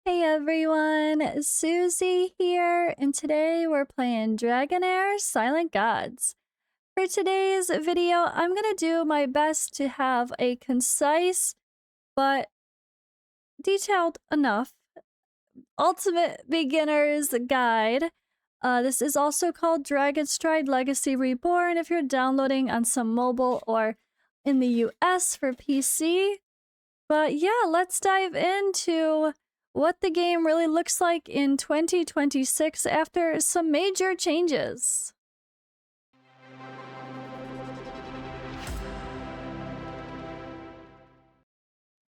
Hey everyone, Susie here, and today we're playing Dragonheir Silent Gods. For today's video, I'm gonna do my best to have a concise but detailed enough ultimate beginner's guide. This is also called Dragonstride Legacy Reborn if you're downloading on some mobile or in the US for PC. But yeah, let's dive into what the game really looks like in 2026 after some major changes.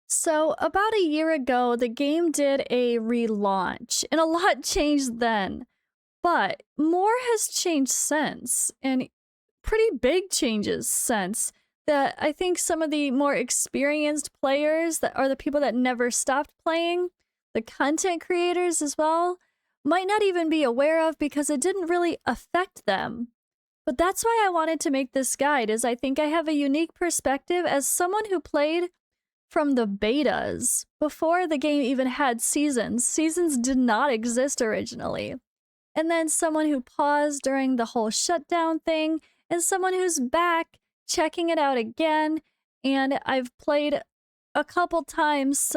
So, about a year ago, the game did a relaunch, and a lot changed then. But more has changed since, and pretty big changes since. That I think some of the more experienced players that are the people that never stopped playing, the content creators as well, might not even be aware of because it didn't really affect them. But that's why I wanted to make this guide, is I think I have a unique perspective as someone who played from the betas before the game even had seasons. Seasons did not exist originally. And then someone who paused during the whole shutdown thing, and someone who's back checking it out again. And I've played a couple times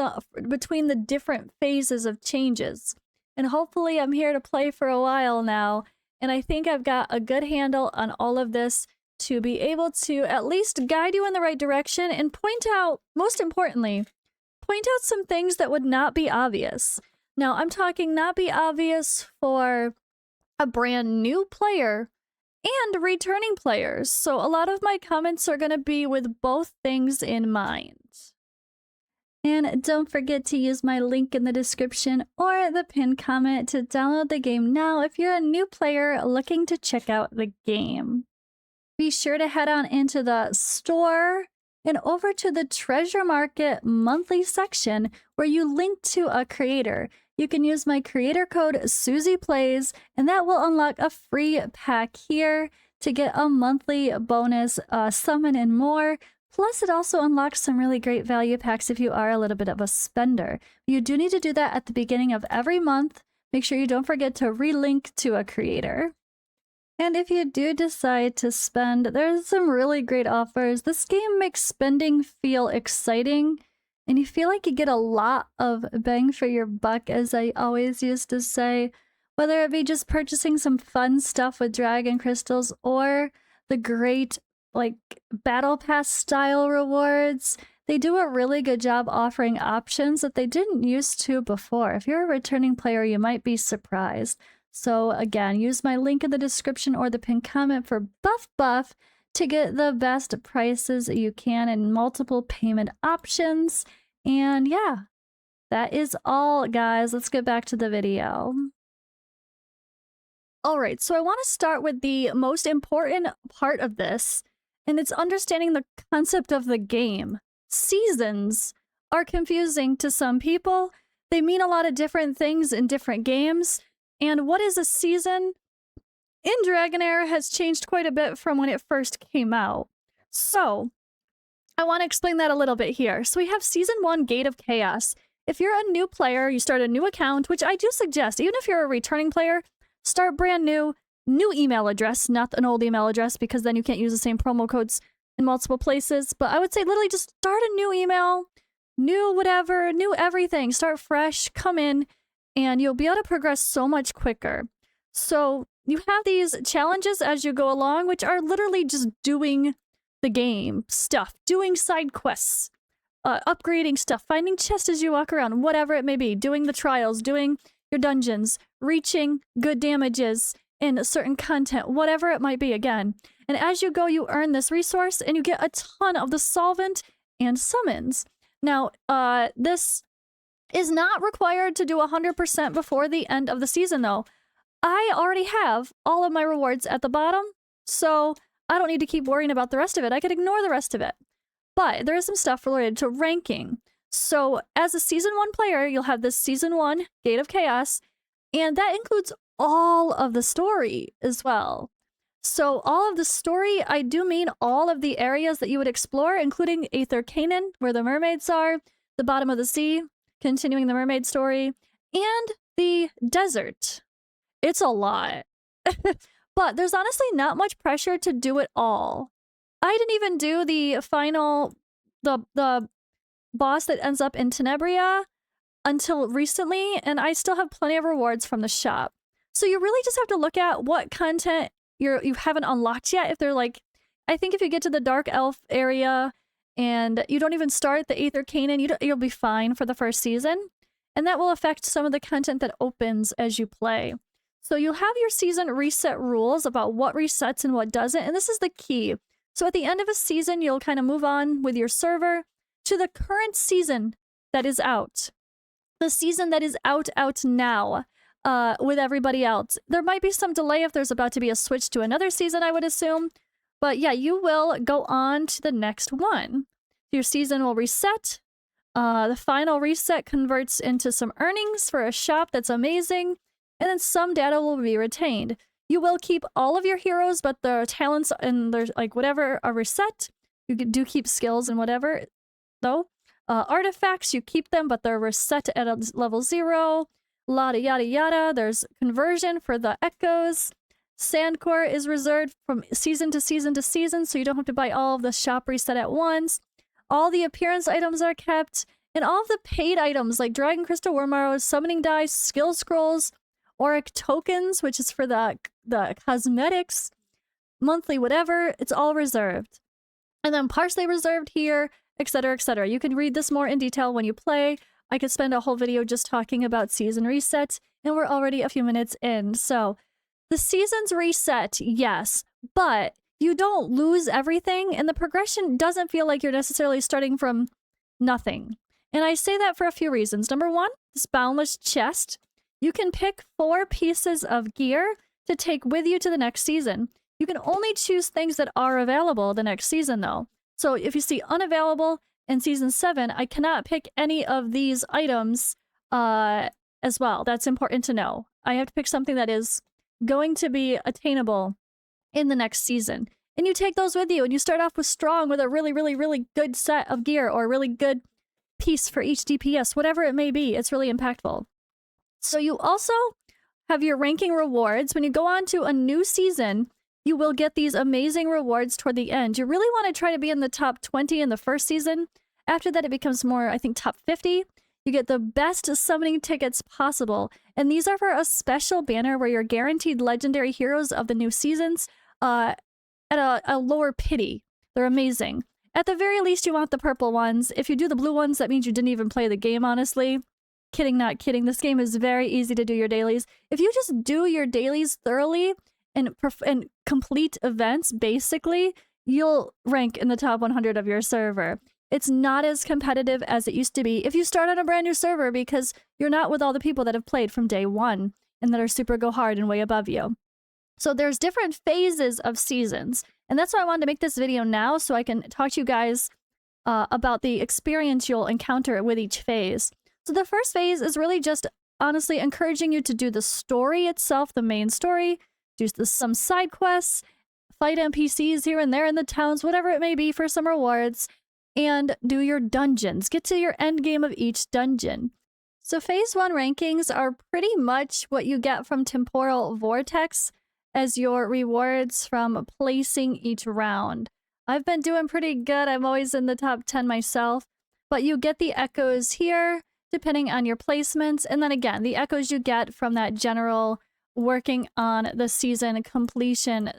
between the different phases of changes. And hopefully I'm here to play for a while now. And I think I've got a good handle on all of this to be able to at least guide you in the right direction and point out, most importantly, point out some things that would not be obvious. Now, I'm talking not be obvious for a brand new player and returning players. So a lot of my comments are going to be with both things in mind. And don't forget to use my link in the description or the pinned comment to download the game now if you're a new player looking to check out the game. Be sure to head on into the store and over to the Treasure Market monthly section where you link to a creator. You can use my creator code suziplays, and that will unlock a free pack here to get a monthly bonus summon and more. Plus, it also unlocks some really great value packs if you are a little bit of a spender. You do need to do that at the beginning of every month. Make sure you don't forget to relink to a creator. And if you do decide to spend, there's some really great offers. This game makes spending feel exciting, and you feel like you get a lot of bang for your buck, as I always used to say, whether it be just purchasing some fun stuff with dragon crystals or the great, like, battle pass style rewards. They do a really good job offering options that they didn't used to before. If you're a returning player, you might be surprised. So again, use my link in the description or the pinned comment for buff to get the best prices you can and multiple payment options. And yeah, that is all, guys. Let's get back to the video. All right, so I want to start with the most important part of this, and it's understanding the concept of the game. Seasons are confusing to some people. They mean a lot of different things in different games. And what is a season in Dragonheir has changed quite a bit from when it first came out. So, I want to explain that a little bit here. So we have Season 1, Gate of Chaos. If you're a new player, you start a new account, which I do suggest, even if you're a returning player, start brand new email address, not an old email address, because then you can't use the same promo codes in multiple places. But I would say literally just start a new email, new whatever, new everything. Start fresh, come in, and you'll be able to progress so much quicker. So you have these challenges as you go along, which are literally just doing the game stuff, doing side quests, upgrading stuff, finding chests as you walk around, whatever it may be, doing the trials, doing your dungeons, reaching good damages in certain content, whatever it might be again. And as you go, you earn this resource and you get a ton of the solvent and summons. Now, this is not required to do 100% before the end of the season, though. I already have all of my rewards at the bottom, so I don't need to keep worrying about the rest of it. I could ignore the rest of it. But there is some stuff related to ranking. So as a Season 1 player, you'll have this Season 1 Gate of Chaos, and that includes all of the story as well. So all of the story, I do mean all of the areas that you would explore, including Aether Canaan, where the mermaids are, the bottom of the sea, continuing the mermaid story, and the desert. It's a lot. But there's honestly not much pressure to do it all. I didn't even do the final, the boss that ends up in Tenebria until recently, and I still have plenty of rewards from the shop. So you really just have to look at what content you haven't unlocked yet. If they're like, I think if you get to the Dark Elf area and you don't even start the Aether Canaan, you'll be fine for the first season. And that will affect some of the content that opens as you play. So you'll have your season reset rules about what resets and what doesn't, and this is the key. So at the end of a season, you'll kind of move on with your server to the current season that is out. The season that is out now with everybody else. There might be some delay if there's about to be a switch to another season, I would assume. But yeah, you will go on to the next one. Your season will reset. The final reset converts into some earnings for a shop that's amazing. And then some data will be retained. You will keep all of your heroes, but their talents and their like whatever are reset. You do keep skills and whatever, though. Artifacts, you keep them, but they're reset at a level 0. Yada yada yada. There's conversion for the echoes. Sandcore is reserved from season to season to season, so you don't have to buy all of the shop reset at once. All the appearance items are kept, and all of the paid items like Dragon Crystal Worm Arrows, Summoning Dice, Skill Scrolls, Auric Tokens, which is for the cosmetics, monthly whatever, it's all reserved. And then partially reserved here, etc., etc. You can read this more in detail when you play. I could spend a whole video just talking about season resets, and we're already a few minutes in. So the seasons reset, yes, but you don't lose everything, and the progression doesn't feel like you're necessarily starting from nothing. And I say that for a few reasons. Number one, this boundless chest. You can pick 4 pieces of gear to take with you to the next season. You can only choose things that are available the next season, though. So if you see unavailable in season 7, I cannot pick any of these items as well. That's important to know. I have to pick something that is going to be attainable in the next season. And you take those with you, and you start off with strong with a really, really, really good set of gear or a really good piece for each DPS, whatever it may be. It's really impactful. So you also have your ranking rewards. When you go on to a new season, you will get these amazing rewards toward the end. You really want to try to be in the top 20 in the first season. After that, it becomes more, I think, top 50. You get the best summoning tickets possible. And these are for a special banner where you're guaranteed legendary heroes of the new seasons at a lower pity. They're amazing. At the very least, you want the purple ones. If you do the blue ones, that means you didn't even play the game, honestly. Kidding, not kidding. This game is very easy to do your dailies. If you just do your dailies thoroughly and complete events, basically, you'll rank in the top 100 of your server. It's not as competitive as it used to be if you start on a brand new server because you're not with all the people that have played from day one and that are super go hard and way above you. So there's different phases of seasons. And that's why I wanted to make this video now so I can talk to you guys about the experience you'll encounter with each phase. So the first phase is really just honestly encouraging you to do the story itself, the main story, do some side quests, fight NPCs here and there in the towns, whatever it may be for some rewards, and do your dungeons. Get to your end game of each dungeon. So phase 1 rankings are pretty much what you get from Temporal Vortex as your rewards from placing each round. I've been doing pretty good. I'm always in the top 10 myself, but you get the echoes here depending on your placements. And then again, the echoes you get from that general working on the season completion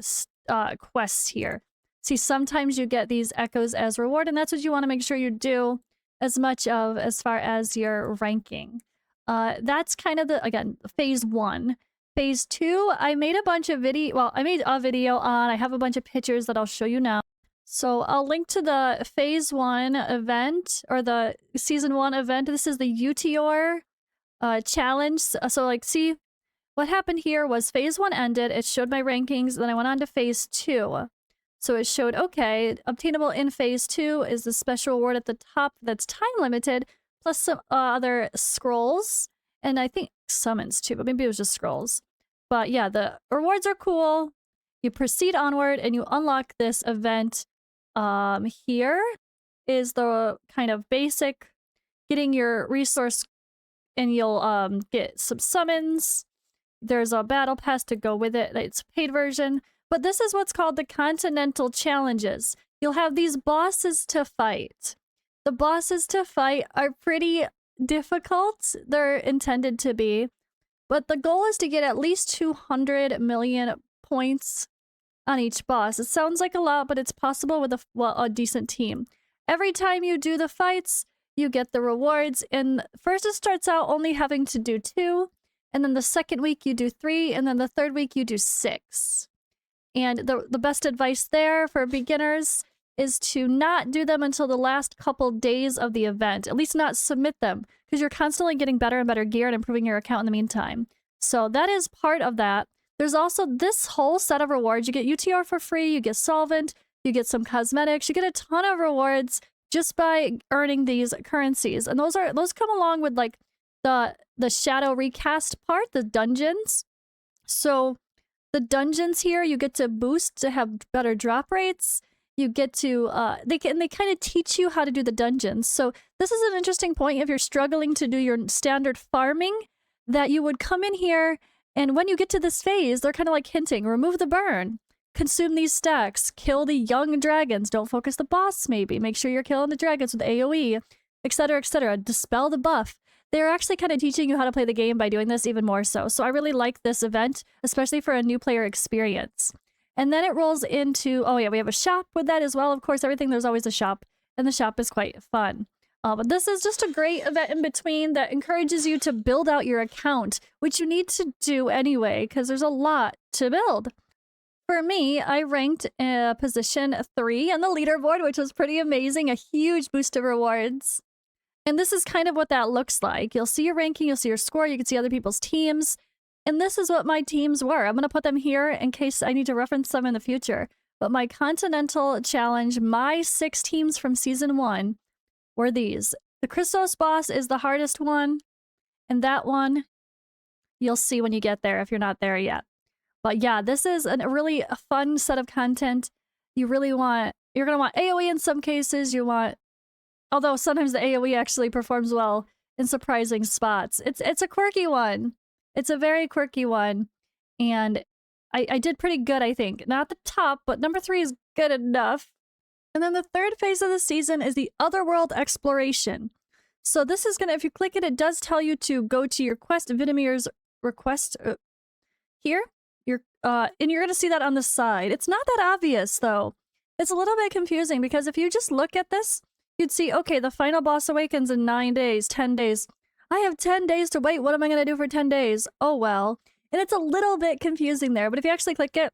quests here. See, sometimes you get these echoes as reward, and that's what you want to make sure you do as much of as far as your ranking. That's kind of the, again, phase 1. Phase 2, I made a bunch of I made a video on, I have a bunch of pictures that I'll show you now. So I'll link to the phase 1 event, or the season 1 event. This is the Utior challenge. So like, see, what happened here was phase 1 ended, it showed my rankings, then I went on to phase 2. So it showed, okay, obtainable in phase 2 is the special reward at the top that's time limited, plus some other scrolls, and I think summons too, but maybe it was just scrolls. But yeah, the rewards are cool. You proceed onward and you unlock this event. Here is the kind of basic getting your resource and you'll get some summons. There's a battle pass to go with it. It's a paid version. But this is what's called the Continental Challenges. You'll have these bosses to fight. The bosses to fight are pretty difficult. They're intended to be. But the goal is to get at least 200 million points on each boss. It sounds like a lot, but it's possible with a decent team. Every time you do the fights, you get the rewards. And first it starts out only having to do 2. And then the second week you do 3. And then the third week you do 6. And the best advice there for beginners is to not do them until the last couple days of the event. At least not submit them, because you're constantly getting better and better gear and improving your account in the meantime. So that is part of that. There's also this whole set of rewards. You get UTR for free, you get solvent, you get some cosmetics, you get a ton of rewards just by earning these currencies. And those come along with like the shadow recast part, the dungeons. So the dungeons here, you get to boost to have better drop rates. You get to, they kind of teach you how to do the dungeons. So this is an interesting point if you're struggling to do your standard farming, that you would come in here, and when you get to this phase, they're kind of like hinting, remove the burn, consume these stacks, kill the young dragons, don't focus the boss maybe, make sure you're killing the dragons with AoE, etc., etc., dispel the buff. They're actually kind of teaching you how to play the game by doing this even more so. So I really like this event, especially for a new player experience. And then it rolls into, oh yeah, we have a shop with that as well. Of course, everything, there's always a shop, and the shop is quite fun. But this is just a great event in between that encourages you to build out your account, which you need to do anyway, because there's a lot to build. For me, I ranked position 3 on the leaderboard, which was pretty amazing, a huge boost of rewards. And this is kind of what that looks like. You'll see your ranking, you'll see your score, you can see other people's teams. And this is what my teams were. I'm going to put them here in case I need to reference them in the future. But my Continental Challenge, my 6 teams from Season 1 were these. The Christos boss is the hardest one. And that one, you'll see when you get there if you're not there yet. But yeah, this is a really fun set of content. You're going to want AoE in some cases. Although sometimes the AoE actually performs well in surprising spots. It's a quirky one. It's a very quirky one. And I did pretty good, I think. Not the top, but number 3 is good enough. And then the third phase of the season is the Otherworld exploration. So this is gonna, if you click it, it does tell you to go to your quest, Vinimir's request here. And you're gonna see that on the side. It's not that obvious though. It's a little bit confusing because if you just look at this, you'd see, okay, the final boss awakens in 9 days, 10 days. I have 10 days to wait. What am I going to do for 10 days? Oh, well. And it's a little bit confusing there. But if you actually click it,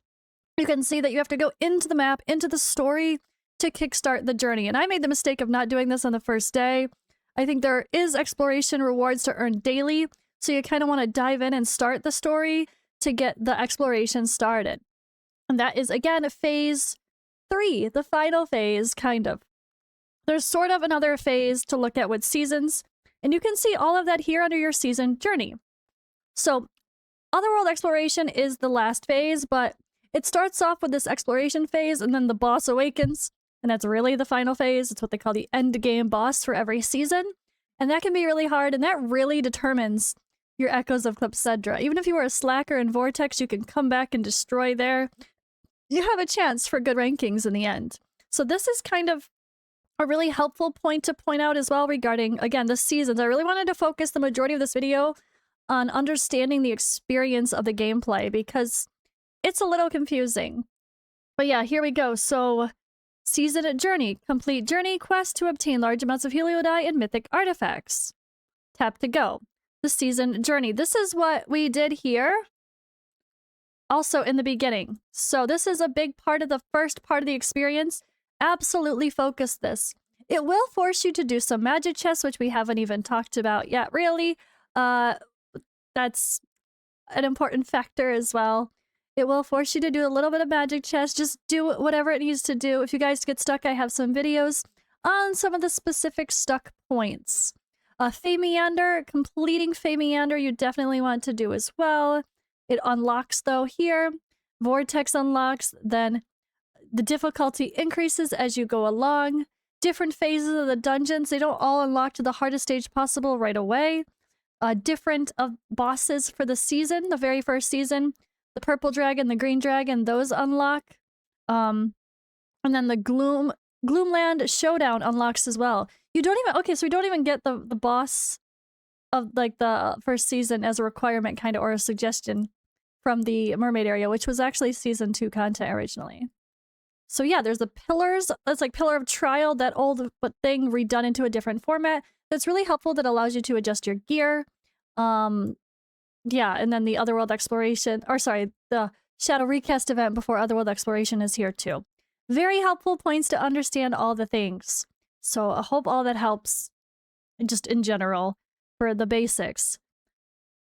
you can see that you have to go into the map, into the story to kickstart the journey. And I made the mistake of not doing this on the first day. I think there is exploration rewards to earn daily. So you kind of want to dive in and start the story to get the exploration started. And that is, again, phase 3, the final phase, kind of. There's sort of another phase to look at with seasons. And you can see all of that here under your season journey. So, Otherworld exploration is the last phase, but it starts off with this exploration phase, and then the boss awakens, and that's really the final phase. It's what they call the end game boss for every season. And that can be really hard, and that really determines your Echoes of Clepsydra. Even if you were a slacker in Vortex, you can come back and destroy there. You have a chance for good rankings in the end. So this is kind of a really helpful point to point out as well regarding, again, the seasons. I really wanted to focus the majority of this video on understanding the experience of the gameplay because it's a little confusing. But yeah, here we go. So, season journey. Complete journey quest to obtain large amounts of heliodye and mythic artifacts. Tap to go. The season journey. This is what we did here. Also in the beginning. So this is a big part of the first part of the experience. Absolutely focus this. It will force you to do some Magichess, which we haven't even talked about yet, really. That's an important factor as well. It will force you to do a little bit of Magichess. Just do whatever it needs to do. If you guys get stuck, I have some videos on some of the specific stuck points. Fey Meander, completing Fey Meander, you definitely want to do as well. It unlocks, though, here. Vortex unlocks, then the difficulty increases as you go along. Different phases of the dungeons, they don't all unlock to the hardest stage possible right away. different of bosses for the season, the very first season. The purple dragon, the green dragon, those unlock. And then the Gloomland Showdown unlocks as well. You don't even, okay, so we don't even get the boss of like the first season as a requirement kind of, or a suggestion from the mermaid area, which was actually season 2 content originally. So yeah, there's the pillars. That's like Pillar of Trial, that old thing redone into a different format. That's really helpful, that allows you to adjust your gear. Yeah, and then the Otherworld Exploration, or sorry, the Shadow Recast event before Otherworld Exploration is here too. Very helpful points to understand all the things. So I hope all that helps just in general for the basics.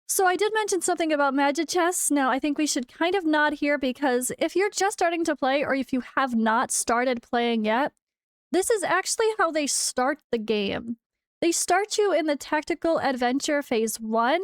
So I did mention something about Magichess. Now I think we should kind of nod here, because if you're just starting to play, or if you have not started playing yet, this is actually how they start the game. They start you in the Tactical Adventure Phase 1,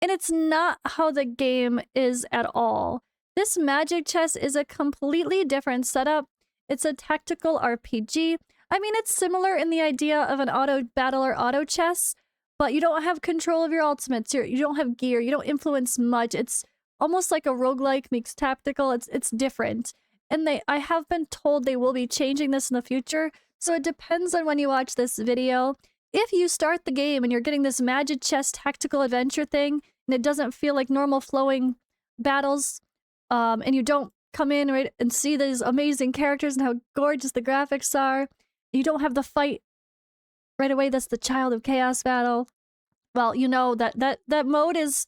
and it's not how the game is at all. This Magichess is a completely different setup. It's a tactical RPG. I mean, it's similar in the idea of an auto battle or auto chess, but you don't have control of your ultimates. You don't have gear. You don't influence much. It's almost like a roguelike mixed tactical. It's different. And I have been told they will be changing this in the future, so it depends on when you watch this video. If you start the game and you're getting this Magichess tactical adventure thing, and it doesn't feel like normal flowing battles, and you don't come in right and see these amazing characters and how gorgeous the graphics are, you don't have the fight right away, that's the Child of Chaos battle, well, you know that mode is,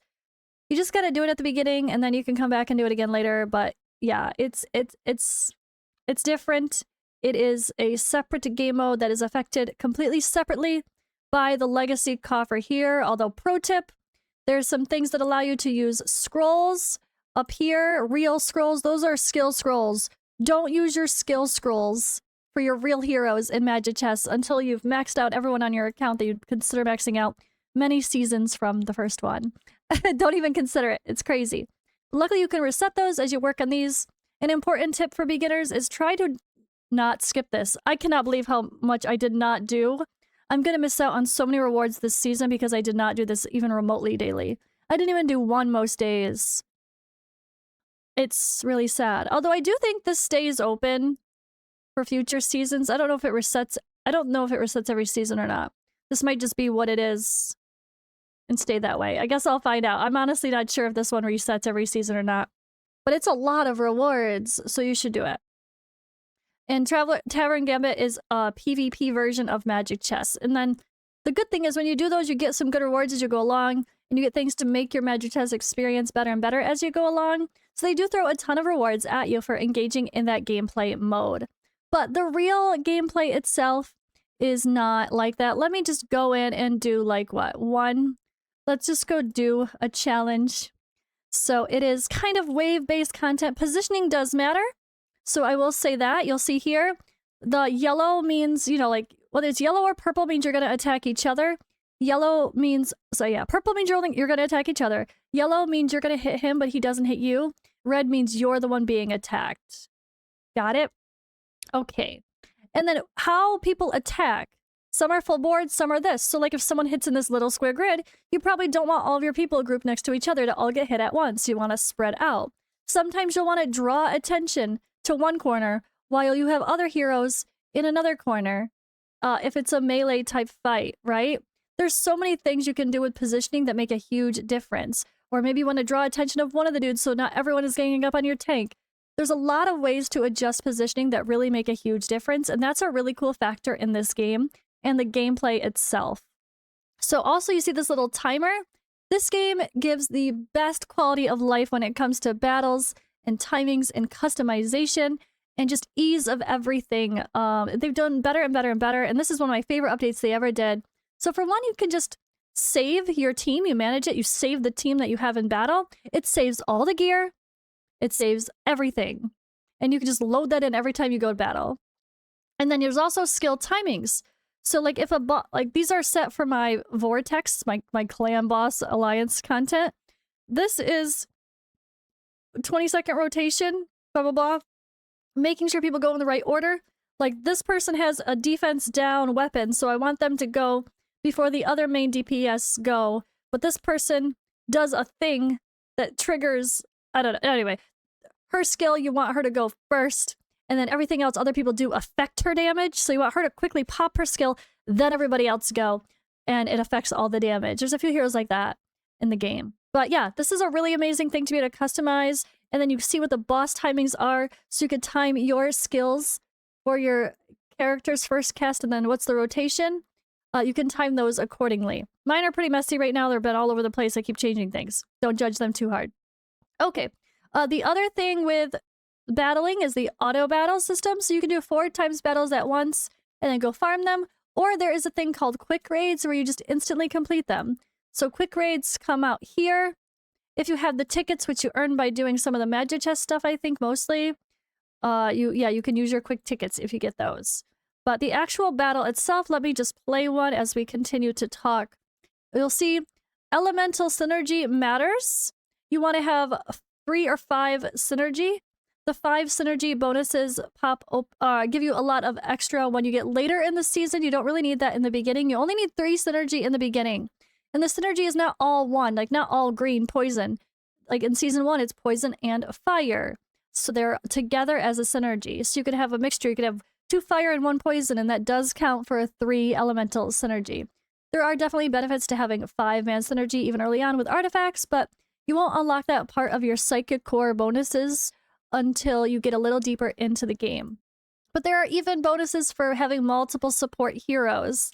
you just gotta do it at the beginning, and then you can come back and do it again later. But yeah, it's different. It is a separate game mode that is affected completely separately by the legacy coffer here. Although, pro tip, there's some things that allow you to use scrolls up here, real scrolls. Those are skill scrolls. Don't use your skill scrolls for your real heroes in Magichess until you've maxed out everyone on your account that you'd consider maxing out many seasons from the first one. Don't even consider it. It's crazy. Luckily, you can reset those as you work on these. An important tip for beginners is try to not skip this. I cannot believe how much I did not do. I'm gonna miss out on so many rewards this season because I did not do this even remotely daily. I didn't even do one most days. It's really sad. Although I do think this stays open for future seasons. I don't know if it resets. I don't know if it resets every season or not. This might just be what it is and stay that way. I guess I'll find out. I'm honestly not sure if this one resets every season or not. But it's a lot of rewards, so you should do it. And Tavern Gambit is a PvP version of Magichess. And then the good thing is when you do those, you get some good rewards as you go along, and you get things to make your Magichess experience better and better as you go along. So they do throw a ton of rewards at you for engaging in that gameplay mode. But the real gameplay itself is not like that. Let me just go in and do like what? Let's just go do a challenge. So it is kind of wave-based content. Positioning does matter. So I will say that. You'll see here, the yellow means, you know, like, whether it's yellow or purple means you're going to attack each other. Yellow means, so yeah, purple means you're going to attack each other. Yellow means you're going to hit him, but he doesn't hit you. Red means you're the one being attacked. Got it? Okay. And then how people attack. Some are full board, some are this. So like if someone hits in this little square grid, you probably don't want all of your people grouped next to each other to all get hit at once. You want to spread out. Sometimes you'll want to draw attention to one corner while you have other heroes in another corner. If it's a melee type fight, right? There's so many things you can do with positioning that make a huge difference. Or maybe you want to draw attention of one of the dudes so not everyone is ganging up on your tank. There's a lot of ways to adjust positioning that really make a huge difference, and that's a really cool factor in this game and the gameplay itself. So also you see this little timer. This game gives the best quality of life when it comes to battles and timings and customization and just ease of everything. They've done better and better and better, and this is one of my favorite updates they ever did. So for one, you can just save your team, you manage it, you save the team that you have in battle. It saves all the gear, it saves everything, and you can just load that in every time you go to battle. And then there's also skill timings. So like if like these are set for my Vortex, my clan boss alliance content. This is 20-second rotation, blah, blah, blah. Making sure people go in the right order. Like this person has a defense down weapon, so I want them to go before the other main DPS go, but this person does a thing that triggers, I don't know, anyway, her skill, you want her to go first, and then everything else other people do affect her damage, so you want her to quickly pop her skill, then everybody else go, and it affects all the damage. There's a few heroes like that in the game. But yeah, this is a really amazing thing to be able to customize, and then you see what the boss timings are, so you can time your skills for your character's first cast, and then what's the rotation. You can time those accordingly. Mine are pretty messy right now. They've been all over the place. I keep changing things. Don't judge them too hard. Okay. The other thing with battling is the auto battle system. So you can do 4 times battles at once and then go farm them. Or there is a thing called quick raids where you just instantly complete them. So quick raids come out here. If you have the tickets, which you earn by doing some of the Magichess stuff, I think mostly, you can use your quick tickets if you get those. But the actual battle itself, let me just play one as we continue to talk. You'll see elemental synergy matters. You want to have 3 or 5 synergy. The 5 synergy bonuses give you a lot of extra when you get later in the season. You don't really need that in the beginning. You only need 3 synergy in the beginning. And the synergy is not all one, like not all green poison. Like in season 1, it's poison and fire. So they're together as a synergy. So you could have a mixture. You could have 2 fire and 1 poison, and that does count for a 3 elemental synergy. There are definitely benefits to having 5-man synergy even early on with artifacts, but you won't unlock that part of your psychic core bonuses until you get a little deeper into the game. But there are even bonuses for having multiple support heroes.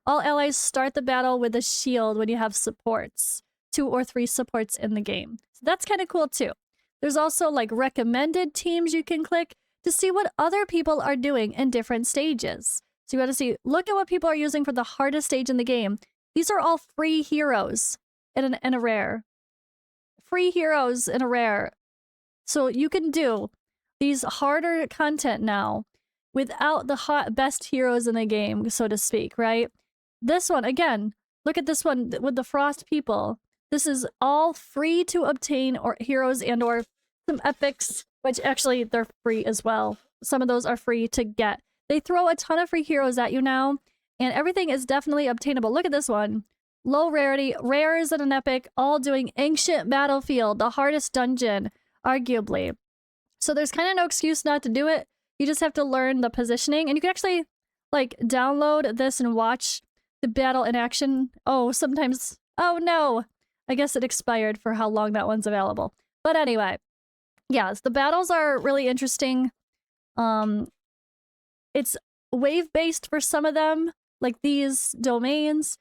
All allies start the battle with a shield when you have supports, 2 or 3 supports in the game. So that's kind of cool too. There's also like recommended teams you can click to see what other people are doing in different stages. So you got to see, look at what people are using for the hardest stage in the game. These are all free heroes in a rare. Free heroes in a rare. So you can do these harder content now without the best heroes in the game, so to speak, right? This one, again, look at this one with the frost people. This is all free to obtain, or heroes and or some epics, which actually they're free as well. Some of those are free to get. They throw a ton of free heroes at you now, and everything is definitely obtainable. Look at this one. Low rarity, rares and an epic, all doing Ancient Battlefield, the hardest dungeon, arguably. So there's kind of no excuse not to do it. You just have to learn the positioning, and you can actually like download this and watch the battle in action. Oh, sometimes, oh no, I guess it expired for how long that one's available. But anyway, yes, the battles are really interesting. It's wave-based for some of them, like these domains.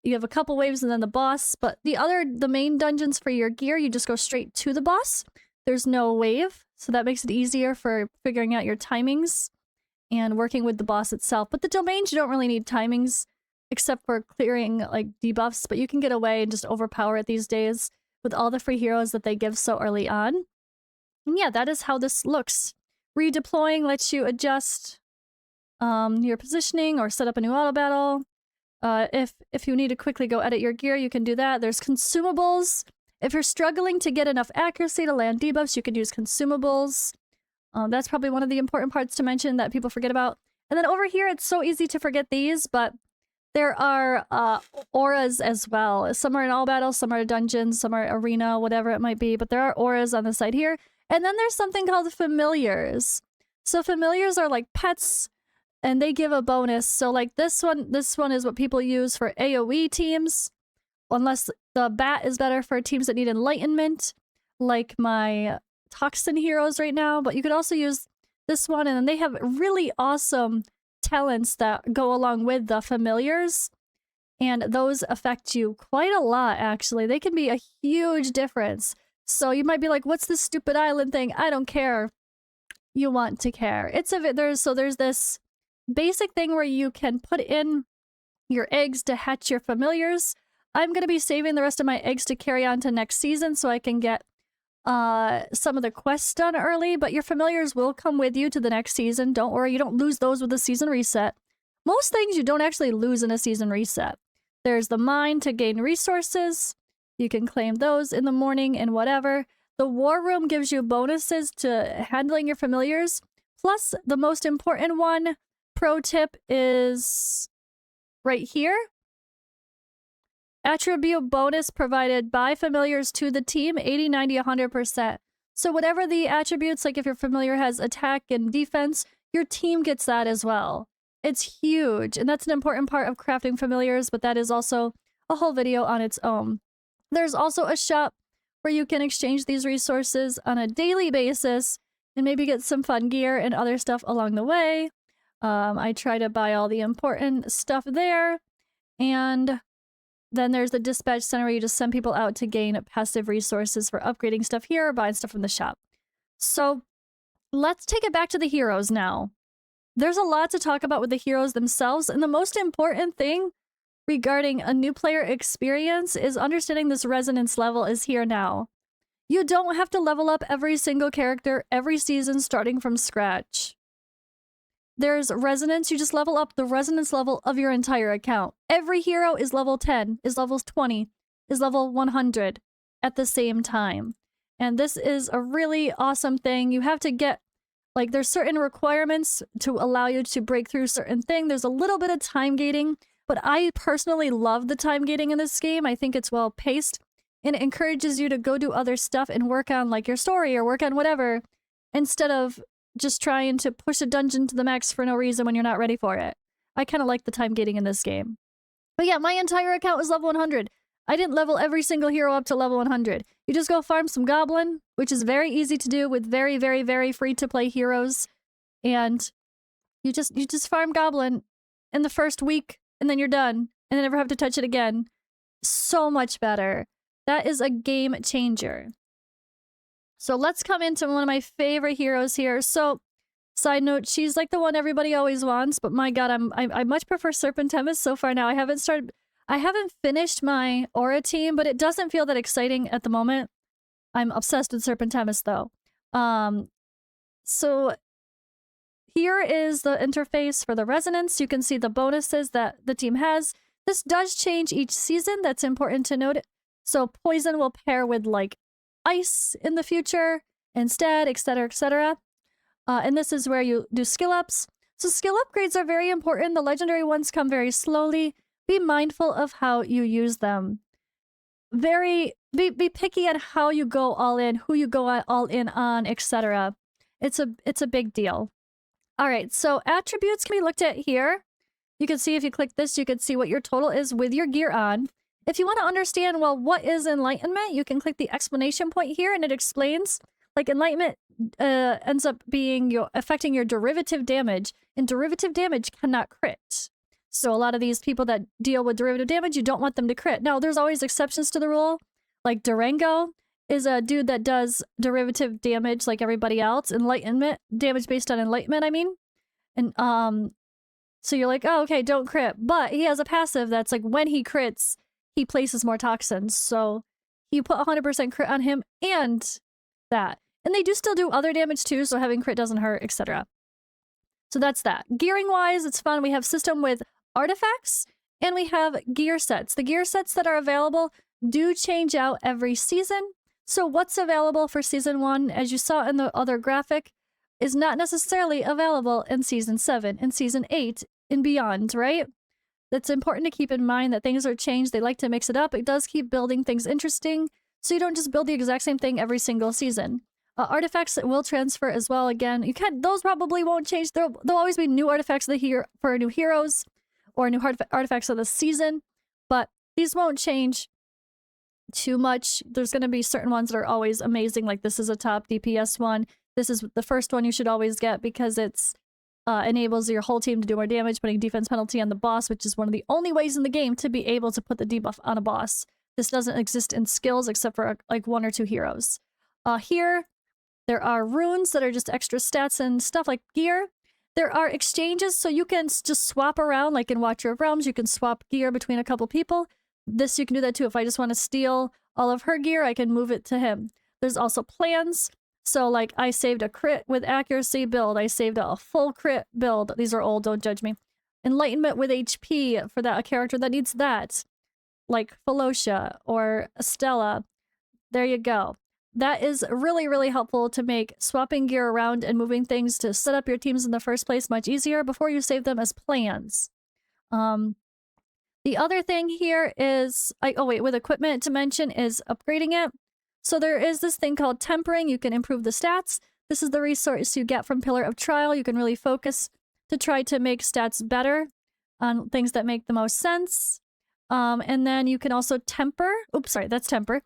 You have a couple waves and then the boss, but the main dungeons for your gear, you just go straight to the boss. There's no wave, so that makes it easier for figuring out your timings and working with the boss itself. But the domains, you don't really need timings, except for clearing like debuffs, but you can get away and just overpower it these days with all the free heroes that they give so early on. And yeah, that is how this looks. Redeploying lets you adjust your positioning or set up a new auto battle. If you need to quickly go edit your gear, you can do that. There's consumables. If you're struggling to get enough accuracy to land debuffs, you can use consumables. That's probably one of the important parts to mention that people forget about. And then over here, it's so easy to forget these, but there are auras as well. Some are in all battles, some are dungeons, some are arena, whatever it might be, but there are auras on the side here. And then there's something called familiars. So familiars are like pets, and they give a bonus. So like this one is what people use for AoE teams, unless the bat is better for teams that need enlightenment, like my toxin heroes right now. But you could also use this one, and then they have really awesome talents that go along with the familiars, and those affect you quite a lot, actually. They can be a huge difference. So you might be like, what's this stupid island thing? I don't care. You want to care. There's this basic thing where you can put in your eggs to hatch your familiars. I'm going to be saving the rest of my eggs to carry on to next season so I can get some of the quests done early, but your familiars will come with you to the next season. Don't worry, you don't lose those with the season reset. Most things you don't actually lose in a season reset. There's the mine to gain resources. You can claim those in the morning and whatever. The war room gives you bonuses to handling your familiars. Plus, the most important one, pro tip, is right here. Attribute bonus provided by familiars to the team, 80, 90, 100%. So whatever the attributes, like if your familiar has attack and defense, your team gets that as well. It's huge, and that's an important part of crafting familiars, but that is also a whole video on its own. There's also a shop where you can exchange these resources on a daily basis and maybe get some fun gear and other stuff along the way. I try to buy all the important stuff there. And then there's the dispatch center where you just send people out to gain passive resources for upgrading stuff here or buying stuff from the shop. So let's take it back to the heroes now. There's a lot to talk about with the heroes themselves, and the most important thing regarding a new player experience is understanding this resonance level is here now. You don't have to level up every single character every season starting from scratch. There's resonance, you just level up the resonance level of your entire account. Every hero is level 10, is level 20, is level 100 at the same time. And this is a really awesome thing. You have to get, like, there's certain requirements to allow you to break through certain things. There's a little bit of time gating, but I personally love the time gating in this game. I think it's well paced, and it encourages you to go do other stuff and work on, like, your story or work on whatever, instead of just trying to push a dungeon to the max for no reason when you're not ready for it. I kind of like the time gating in this game. But yeah, my entire account was level 100. I didn't level every single hero up to level 100. You just go farm some goblin, which is very easy to do with very, very, very free-to-play heroes. And you just farm goblin in the first week, and then you're done. And then never have to touch it again. So much better. That is a game changer. So let's come into one of my favorite heroes here. So, side note, she's like the one everybody always wants, but my god, I much prefer Serpentemis so far now. I haven't finished my Aura team, but it doesn't feel that exciting at the moment. I'm obsessed with Serpentemis though. So here is the interface for the resonance. You can see the bonuses that the team has. This does change each season. That's important to note. So poison will pair with like ice in the future instead, etc., etc. And this is where you do skill ups. So skill upgrades are very important. The legendary ones come very slowly. Be mindful of how you use them. Be picky on how you go all in, who you go all in on, etc. It's a big deal. All right, so attributes can be looked at here. You can see if you click this, you can see what your total is with your gear on. If you want to understand, well, what is enlightenment, you can click the explanation point here and it explains. Like enlightenment ends up being affecting your derivative damage, and derivative damage cannot crit. So a lot of these people that deal with derivative damage, you don't want them to crit. Now, there's always exceptions to the rule. Like Durango is a dude that does derivative damage like everybody else. Enlightenment, damage based on enlightenment, I mean. And so you're like, oh, okay, don't crit. But he has a passive that's like when he crits, he places more toxins. So you put 100% crit on him and that. And they do still do other damage too, so having crit doesn't hurt, etc. So that's that. Gearing-wise, it's fun. We have system with artifacts, and we have gear sets. The gear sets that are available do change out every season. So what's available for Season 1, as you saw in the other graphic, is not necessarily available in Season 7, and Season 8, and beyond, right? It's important to keep in mind that things are changed. They like to mix it up. It does keep building things interesting, so you don't just build the exact same thing every single season. Artifacts will transfer as well. Again, those probably won't change. There'll always be new artifacts for new heroes or new artifacts of the season, but these won't change too much. There's going to be certain ones that are always amazing, like this is a top DPS one. This is the first one you should always get because it's enables your whole team to do more damage, putting defense penalty on the boss, which is one of the only ways in the game to be able to put the debuff on a boss. This doesn't exist in skills except for like 1 or 2 heroes. Here, there are runes that are just extra stats and stuff like gear. There are exchanges, so you can just swap around, like in Watcher of Realms, you can swap gear between a couple people. This, you can do that too. If I just want to steal all of her gear, I can move it to him. There's also plans. So, like, I saved a crit with accuracy build. I saved a full crit build. These are old, don't judge me. Enlightenment with HP for a character that needs that. Like Felocia or Estella. There you go. That is really, really helpful to make swapping gear around and moving things to set up your teams in the first place much easier before you save them as plans. The other thing here is, with equipment to mention is upgrading it. So there is this thing called tempering. You can improve the stats. This is the resource you get from Pillar of Trial. You can really focus to try to make stats better on things that make the most sense. And then you can also temper. Oops, sorry, that's temper.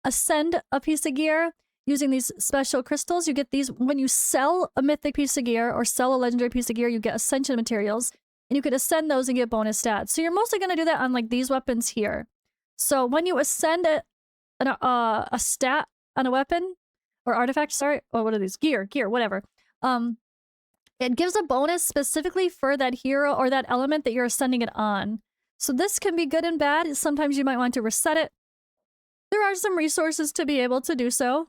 Ascend a piece of gear using these special crystals. You get these when you sell a mythic piece of gear or sell a legendary piece of gear, you get ascension materials. And you could ascend those and get bonus stats. So you're mostly going to do that on like these weapons here. So when you ascend a stat on a weapon or artifact, sorry, or what are these? Gear, whatever. It gives a bonus specifically for that hero or that element that you're ascending it on. So this can be good and bad. Sometimes you might want to reset it. There are some resources to be able to do so.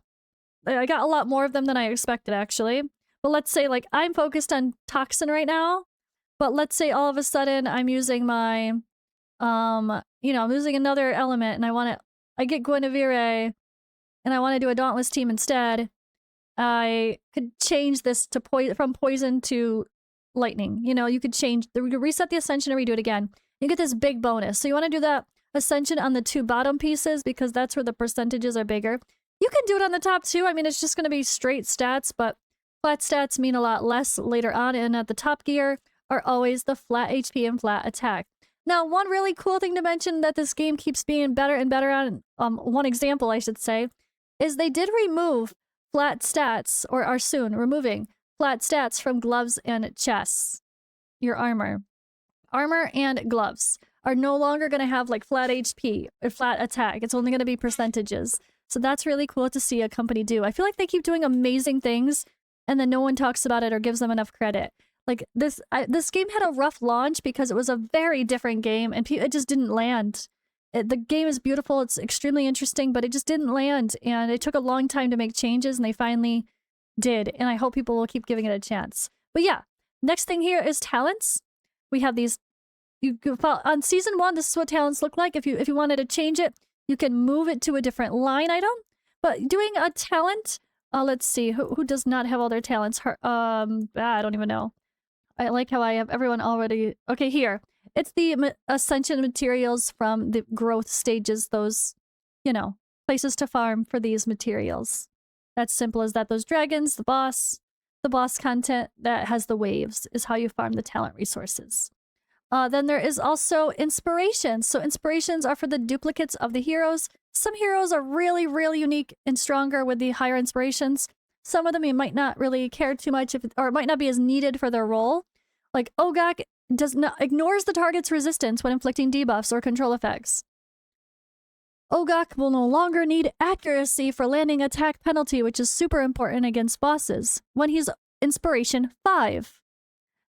I got a lot more of them than I expected, actually. But let's say like I'm focused on Toxin right now. But let's say all of a sudden I'm using my, I'm using another element and I get Guinevere and I want to do a Dauntless team instead. I could change this to from poison to lightning. You could reset the ascension and redo it again. You get this big bonus. So you want to do that ascension on the 2 bottom pieces because that's where the percentages are bigger. You can do it on the top too. I mean, it's just going to be straight stats, but flat stats mean a lot less later on. And at the top gear are always the flat HP and flat attack. Now, one really cool thing to mention that this game keeps being better and better on, one example I should say, is they did remove flat stats, or are soon removing flat stats from gloves and chests. Your armor. Armor and gloves are no longer going to have like flat HP or flat attack. It's only going to be percentages. So that's really cool to see a company do. I feel like they keep doing amazing things and then no one talks about it or gives them enough credit. Like this game had a rough launch because it was a very different game and it just didn't land. The game is beautiful, it's extremely interesting, but it just didn't land and it took a long time to make changes and they finally did. And I hope people will keep giving it a chance. But yeah, next thing here is talents. We have these, on season 1, this is what talents look like. If you wanted to change it, you can move it to a different line item. But doing a talent, let's see, who does not have all their talents? I don't even know. I like how I have everyone already. Okay, here. It's the ascension materials from the growth stages, those, places to farm for these materials. That's simple as that. Those dragons, the boss content that has the waves is how you farm the talent resources. Then there is also inspirations. So inspirations are for the duplicates of the heroes. Some heroes are really, really unique and stronger with the higher inspirations. Some of them you might not really care too much or it might not be as needed for their role. Like Ogak ignores the target's resistance when inflicting debuffs or control effects. Ogak will no longer need accuracy for landing attack penalty, which is super important against bosses, when he's inspiration 5.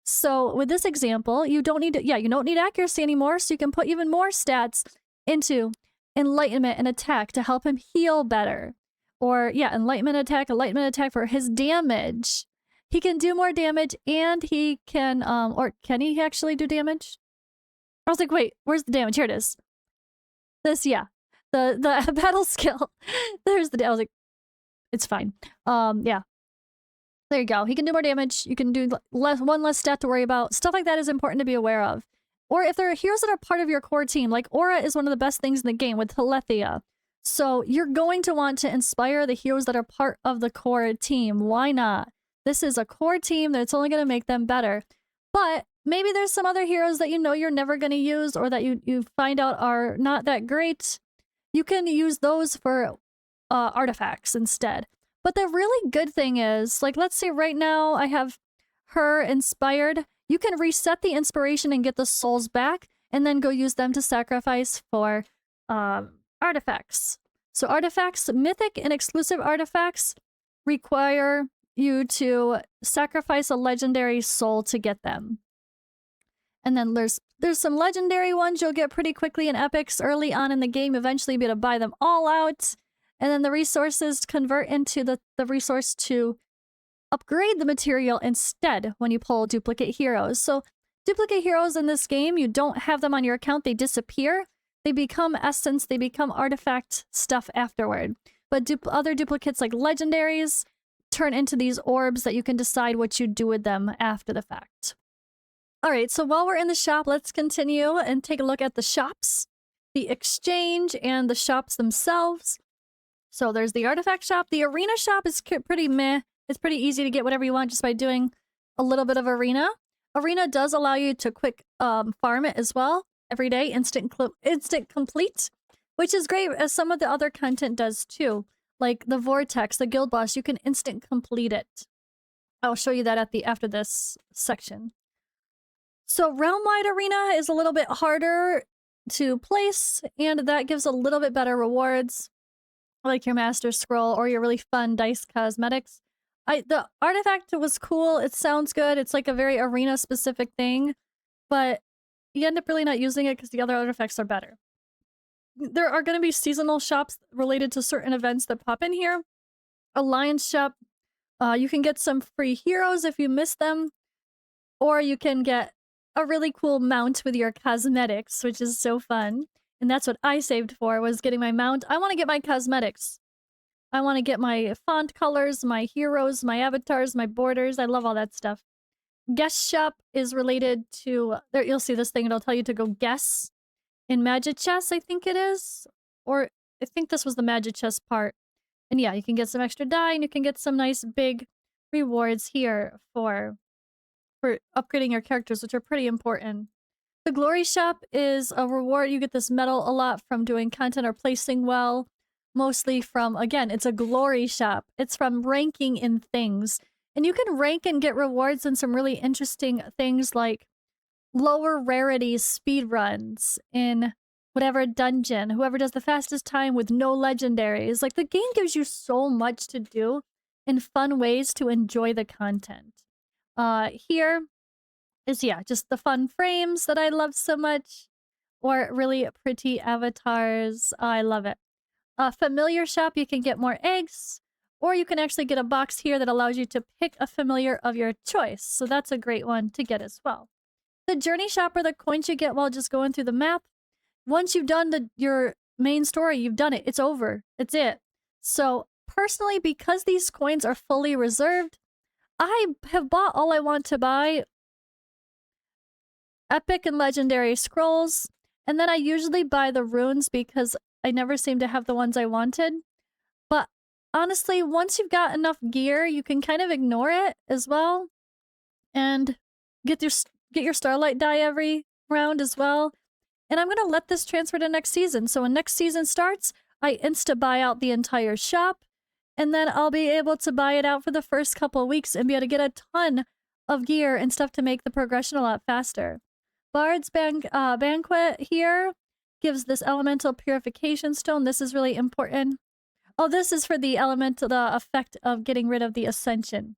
So with this example, you don't need accuracy anymore, so you can put even more stats into enlightenment and attack to help him heal better. Or enlightenment attack for his damage. He can do more damage and he can or can he actually do damage? I was like, wait, where's the damage? Here it is. This, the battle skill. There's I was like, it's fine. Yeah. There you go. He can do more damage. You can do one less stat to worry about. Stuff like that is important to be aware of. Or if there are heroes that are part of your core team, like Aura is one of the best things in the game with Telethia. So you're going to want to inspire the heroes that are part of the core team. Why not? This is a core team that's only going to make them better. But maybe there's some other heroes that you're never going to use or that you find out are not that great. You can use those for artifacts instead. But the really good thing is, like, let's say right now I have her inspired. You can reset the inspiration and get the souls back and then go use them to sacrifice for artifacts. So artifacts, mythic and exclusive artifacts, require you to sacrifice a legendary soul to get them. And then there's some legendary ones you'll get pretty quickly in epics early on in the game. Eventually you'll be able to buy them all out. And then the resources convert into the resource to upgrade the material instead when you pull duplicate heroes. So duplicate heroes in this game, you don't have them on your account. They disappear. They become essence. They become artifact stuff afterward. But other duplicates like legendaries turn into these orbs that you can decide what you do with them after the fact. All right, so while we're in the shop, let's continue and take a look at the shops, the exchange, and the shops themselves. So there's the artifact shop. The arena shop is pretty meh. It's pretty easy to get whatever you want just by doing a little bit of arena. Arena does allow you to quick farm it as well every day, instant complete, which is great as some of the other content does too. Like the Vortex, the guild boss, you can instant complete it. I'll show you that after this section. So realm-wide arena is a little bit harder to place, and that gives a little bit better rewards, like your master scroll or your really fun dice cosmetics. The artifact was cool. It sounds good. It's like a very arena-specific thing, but you end up really not using it because the other artifacts are better. There are going to be seasonal shops related to certain events that pop in here. Alliance shop, you can get some free heroes if you miss them, or you can get a really cool mount with your cosmetics, which is so fun. And that's what I saved for, was getting my mount. I want to get my cosmetics. I want to get my font colors, my heroes, my avatars, my borders. I love all that stuff. Guest shop is related to... There, you'll see this thing. It'll tell you to go guess in Magichess, I think it is. Or I think this was the Magichess part. And yeah, you can get some extra dye, and you can get some nice big rewards here for upgrading your characters, which are pretty important. The glory shop is a reward. You get this medal a lot from doing content or placing well. Mostly from, again, it's a glory shop. It's from ranking in things. And you can rank and get rewards in some really interesting things like lower rarity speed runs in whatever dungeon. Whoever does the fastest time with no legendaries. Like, the game gives you so much to do in fun ways to enjoy the content. Here is, yeah, just the fun frames that I love so much. Or really pretty avatars. I love it. Familiar shop, you can get more eggs. Or you can actually get a box here that allows you to pick a familiar of your choice. So that's a great one to get as well. The journey shop are the coins you get while just going through the map. Once you've done your main story, you've done it. It's over. It's it. So personally, because these coins are fully reserved, I have bought all I want to buy. Epic and legendary scrolls. And then I usually buy the runes because I never seem to have the ones I wanted. But honestly, once you've got enough gear, you can kind of ignore it as well. And get your starlight dye every round as well. And I'm going to let this transfer to next season. So when next season starts, I insta-buy out the entire shop. And then I'll be able to buy it out for the first couple of weeks and be able to get a ton of gear and stuff to make the progression a lot faster. Bard's Banquet here gives this elemental purification stone. This is really important. Oh, this is for the effect of getting rid of the ascension.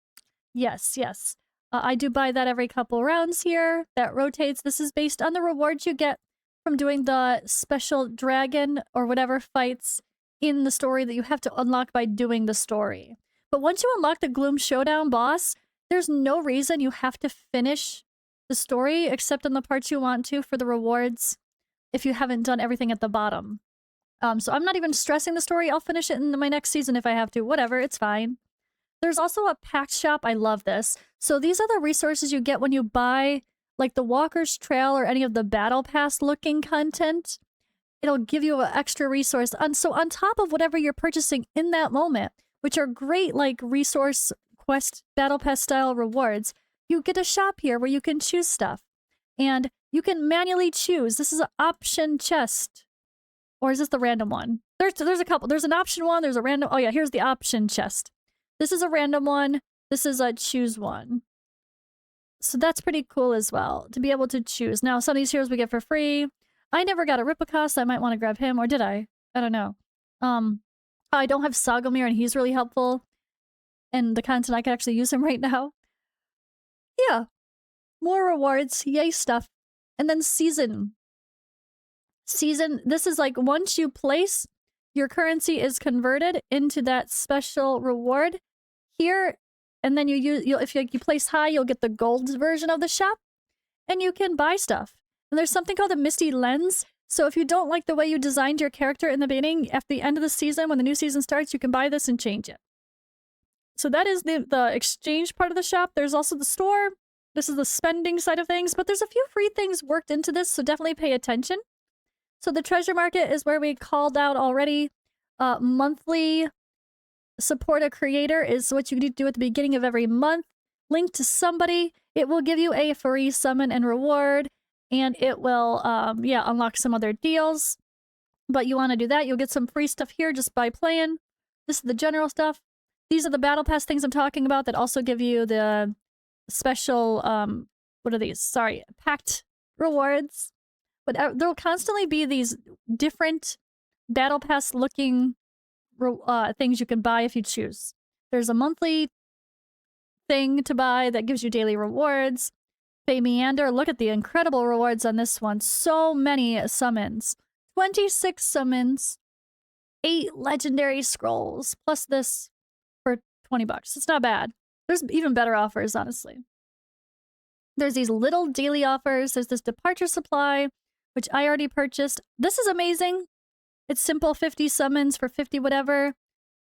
Yes, yes. I do buy that every couple rounds here. That rotates. This is based on the rewards you get from doing the special dragon or whatever fights in the story that you have to unlock by doing the story. But once you unlock the Gloom Showdown boss, there's no reason you have to finish the story except in the parts you want to for the rewards if you haven't done everything at the bottom. So I'm not even stressing the story. I'll finish it in my next season if I have to. Whatever, it's fine. There's also a pack shop. I love this. So these are the resources you get when you buy like the Walker's Trail or any of the Battle Pass looking content. It'll give you an extra resource. So on top of whatever you're purchasing in that moment, which are great like resource quest Battle Pass style rewards, you get a shop here where you can choose stuff. And you can manually choose. This is an option chest. Or is this the random one? There's a couple. There's an option one. There's a random. Oh yeah, here's the option chest. This is a random one. This is a choose one. So that's pretty cool as well, to be able to choose. Now, some of these heroes we get for free. I never got a Ripicast, so I might want to grab him. Or did I? I don't know. I don't have Sagomir, and he's really helpful. And the content, I can actually use him right now. Yeah. More rewards. Yay stuff. And then season. Season, this is like once you place, your currency is converted into that special reward here. And then if you place high, you'll get the gold version of the shop. And you can buy stuff. And there's something called a Misty Lens. So if you don't like the way you designed your character in the beginning, at the end of the season, when the new season starts, you can buy this and change it. So that is the exchange part of the shop. There's also the store. This is the spending side of things, but there's a few free things worked into this, so definitely pay attention. So the treasure market is where we called out already. Monthly support a creator is what you need to do at the beginning of every month. Link to somebody. It will give you a free summon and reward, and it will, unlock some other deals. But you want to do that. You'll get some free stuff here just by playing. This is the general stuff. These are the battle pass things I'm talking about that also give you the special, what are these? Sorry, packed rewards. But there'll constantly be these different battle pass looking things you can buy if you choose. There's a monthly thing to buy that gives you daily rewards. Fey Meander, look at the incredible rewards on this one. So many summons. 26 summons, 8 legendary scrolls, plus this for 20 bucks. It's not bad. There's even better offers, honestly. There's these little daily offers. There's this departure supply, which I already purchased. This is amazing. It's simple 50 summons for 50 whatever,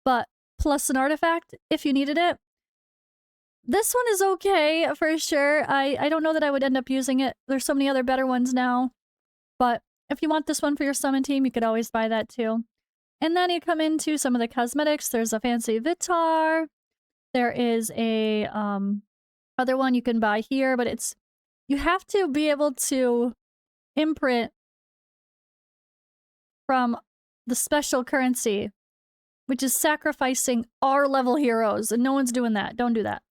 but plus an artifact if you needed it. This one is okay for sure. I don't know that I would end up using it. There's so many other better ones now. But if you want this one for your summon team, you could always buy that too. And then you come into some of the cosmetics. There's a fancy Vitar. There is a other one you can buy here, but it's you have to be able to imprint from the special currency, which is sacrificing R level heroes, and no one's doing that. Don't do that.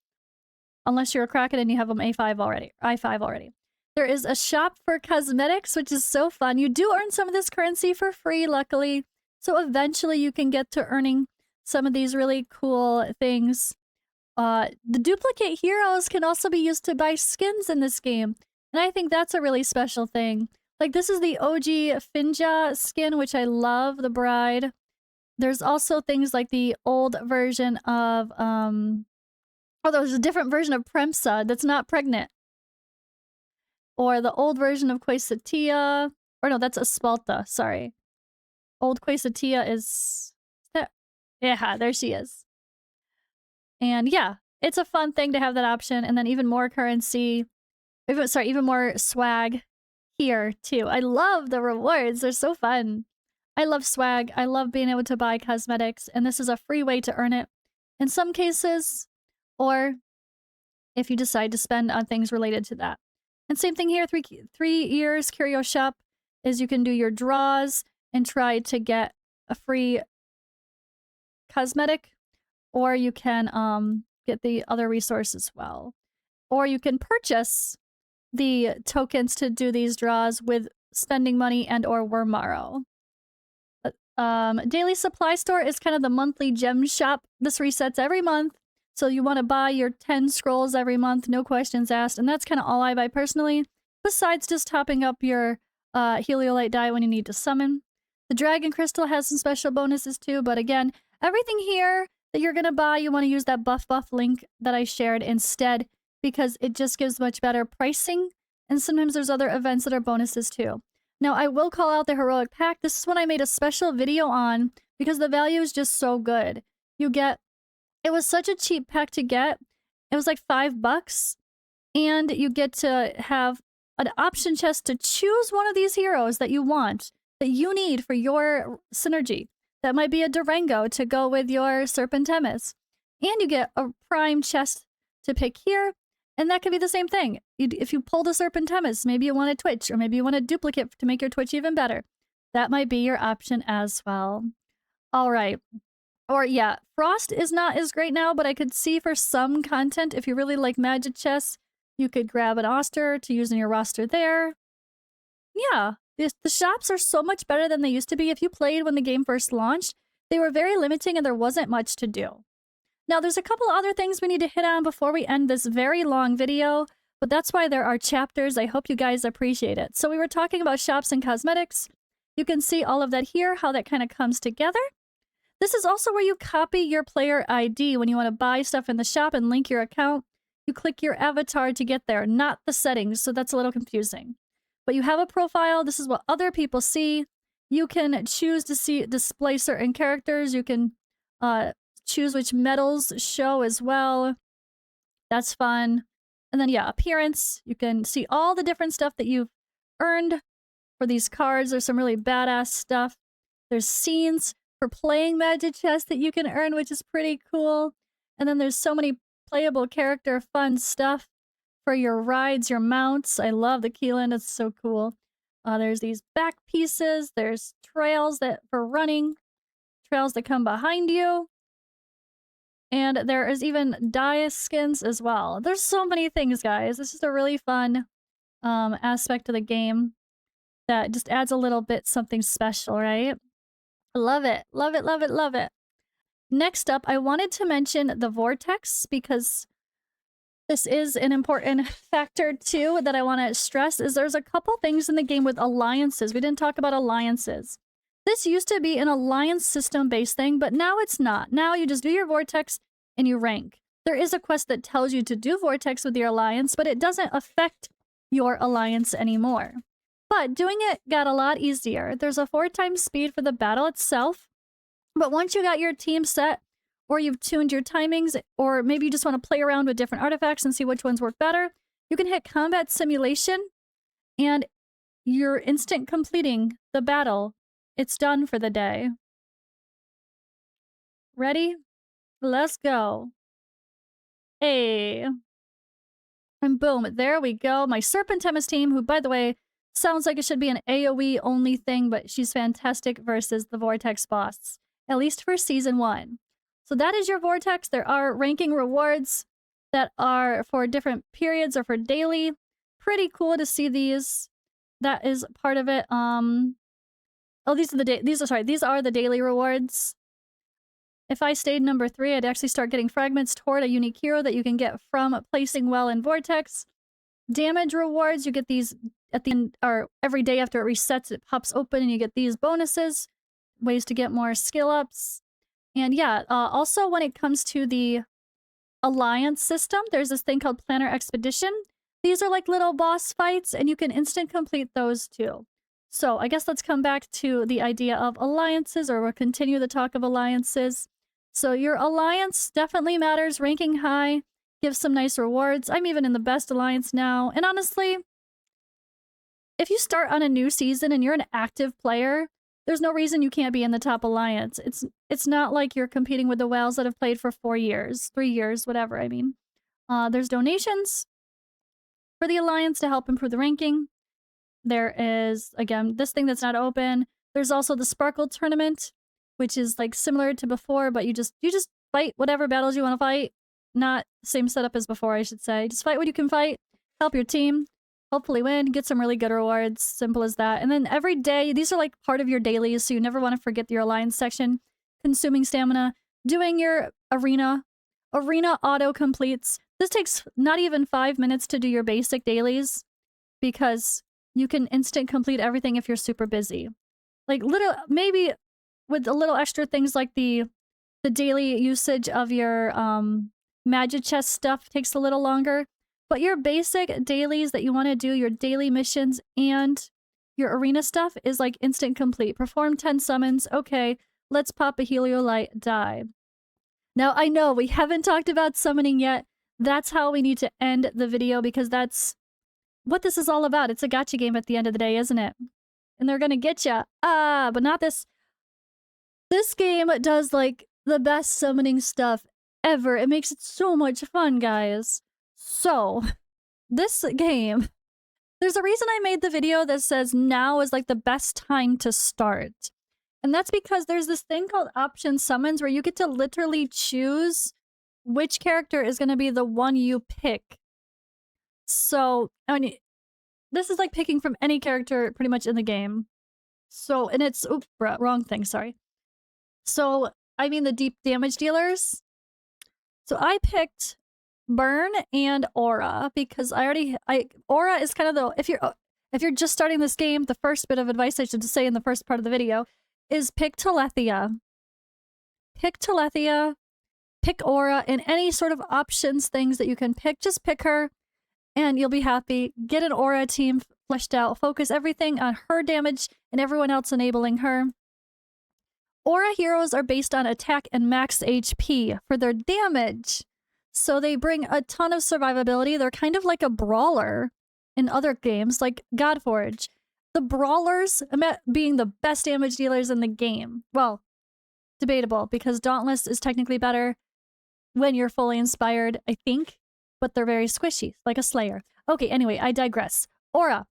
Unless you're a Kraken and you have them A5 already, I5 already. There is a shop for cosmetics, which is so fun. You do earn some of this currency for free, luckily. So eventually you can get to earning some of these really cool things. The duplicate heroes can also be used to buy skins in this game. And I think that's a really special thing. Like, this is the OG Finja skin, which I love, the bride. There's also things like the old version of, there's a different version of Premsa that's not pregnant. Or the old version of Quaesitia. Or no, that's Espalta, sorry. Old Quaesitia is... Yeah, there she is. And yeah, it's a fun thing to have that option. And then even more currency. Even more swag here, too. I love the rewards. They're so fun. I love swag. I love being able to buy cosmetics. And this is a free way to earn it in some cases. Or if you decide to spend on things related to that. And same thing here, 3 years Curio Shop is you can do your draws and try to get a free cosmetic, or you can get the other resource as well. Or you can purchase the tokens to do these draws with spending money and or Wormmarrow. Daily Supply Store is kind of the monthly gem shop. This resets every month. So you want to buy your 10 scrolls every month, no questions asked. And that's kind of all I buy personally, besides just topping up your Heliolite die when you need to summon. The Dragon Crystal has some special bonuses too, but again, everything here that you're going to buy, you want to use that buff link that I shared instead, because it just gives much better pricing. And sometimes there's other events that are bonuses too. Now, I will call out the Heroic Pack. This is one I made a special video on because the value is just so good. You get... It was such a cheap pack to get. It was like $5. And you get to have an option chest to choose one of these heroes that you want, that you need for your synergy. That might be a Durango to go with your Serpentemis. And you get a prime chest to pick here. And that could be the same thing. If you pull the Serpentemis, maybe you want a Twitch, or maybe you want a duplicate to make your Twitch even better. That might be your option as well. All right. Or yeah, Frost is not as great now, but I could see for some content, if you really like Magichess, you could grab an Oster to use in your roster there. Yeah, the shops are so much better than they used to be. If you played when the game first launched, they were very limiting and there wasn't much to do. Now, there's a couple other things we need to hit on before we end this very long video, but that's why there are chapters. I hope you guys appreciate it. So we were talking about shops and cosmetics. You can see all of that here, how that kind of comes together. This is also where you copy your player ID when you want to buy stuff in the shop and link your account. You click your avatar to get there, not the settings, so that's a little confusing. But you have a profile. This is what other people see. You can choose to display certain characters. You can choose which medals show as well. That's fun. And then, yeah, appearance. You can see all the different stuff that you've earned for these cards. There's some really badass stuff. There's scenes for playing Magichess that you can earn, which is pretty cool. And then there's so many playable character fun stuff for your rides, your mounts. I love the Keelan. It's so cool. There's these back pieces. There's trails that for running. Trails that come behind you. And there is even dye skins as well. There's so many things, guys. This is a really fun aspect of the game that just adds a little bit something special, right? Love it. Love it, love it, love it. Next up, I wanted to mention the Vortex because this is an important factor too that I want to stress is there's a couple things in the game with alliances. We didn't talk about alliances. This used to be an alliance system-based thing, but now it's not. Now you just do your Vortex and you rank. There is a quest that tells you to do Vortex with your alliance, but it doesn't affect your alliance anymore. But doing it got a lot easier. There's a 4x speed for the battle itself, but once you got your team set, or you've tuned your timings, or maybe you just want to play around with different artifacts and see which ones work better, you can hit combat simulation, and you're instant completing the battle. It's done for the day. Ready? Let's go. Hey. And boom, there we go. My Serpentimus team, who, by the way, sounds like it should be an AoE only thing, but she's fantastic versus the Vortex boss, at least for Season 1. So that is your Vortex. There are ranking rewards that are for different periods or for daily. Pretty cool to see these. That is part of it. Oh, these are the daily rewards. If I stayed number 3, I'd actually start getting fragments toward a unique hero that you can get from placing well in Vortex. Damage rewards, you get these at the end, or every day after it resets, it pops open and you get these bonuses. Ways to get more skill ups. And yeah, also when it comes to the alliance system, there's this thing called Planner Expedition. These are like little boss fights, and you can instant complete those too. So I guess let's come back to the idea of alliances, or we'll continue the talk of alliances. So your alliance definitely matters. Ranking high gives some nice rewards. I'm even in the best alliance now. And honestly, if you start on a new season and you're an active player, there's no reason you can't be in the top alliance. It's not like you're competing with the whales that have played for 4 years, 3 years, whatever, I mean. There's donations for the alliance to help improve the ranking. There is, again, this thing that's not open. There's also the Sparkle Tournament, which is like similar to before, but you just fight whatever battles you want to fight. Not the same setup as before, I should say. Just fight what you can fight, help your team, hopefully win, get some really good rewards. Simple as that. And then every day, these are like part of your dailies, so you never want to forget your alliance section. Consuming stamina, doing your arena. Arena auto completes. This takes not even 5 minutes to do your basic dailies because you can instant complete everything if you're super busy. Like maybe with a little extra things like the daily usage of your Magichess stuff takes a little longer. But your basic dailies that you want to do, your daily missions and your arena stuff is like instant complete. Perform 10 summons. Okay, let's pop a Heliolite die. Now, I know we haven't talked about summoning yet. That's how we need to end the video because that's what this is all about. It's a gacha game at the end of the day, isn't it? And they're gonna get ya. But not this. This game does like the best summoning stuff ever. It makes it so much fun, guys. So, this game, there's a reason I made the video that says now is like the best time to start. And that's because there's this thing called option summons where you get to literally choose which character is going to be the one you pick. So, I mean, this is like picking from any character pretty much in the game. So, and it's, oops, wrong thing, sorry. So, I mean the deep damage dealers. So I picked Burn and Aura because Aura is kind of the, if you're just starting this game, the first bit of advice I should say in the first part of the video is pick Telethia. Pick Telethia, pick Aura, and any sort of options things that you can pick, just pick her and you'll be happy. Get an Aura team fleshed out, focus everything on her damage and everyone else enabling her. Aura heroes are based on attack and max HP for their damage. So they bring a ton of survivability. They're kind of like a brawler in other games, like Godforge. The brawlers being the best damage dealers in the game. Well, debatable, because Dauntless is technically better when you're fully inspired, I think, but they're very squishy, like a Slayer. Okay, anyway, I digress. Aura.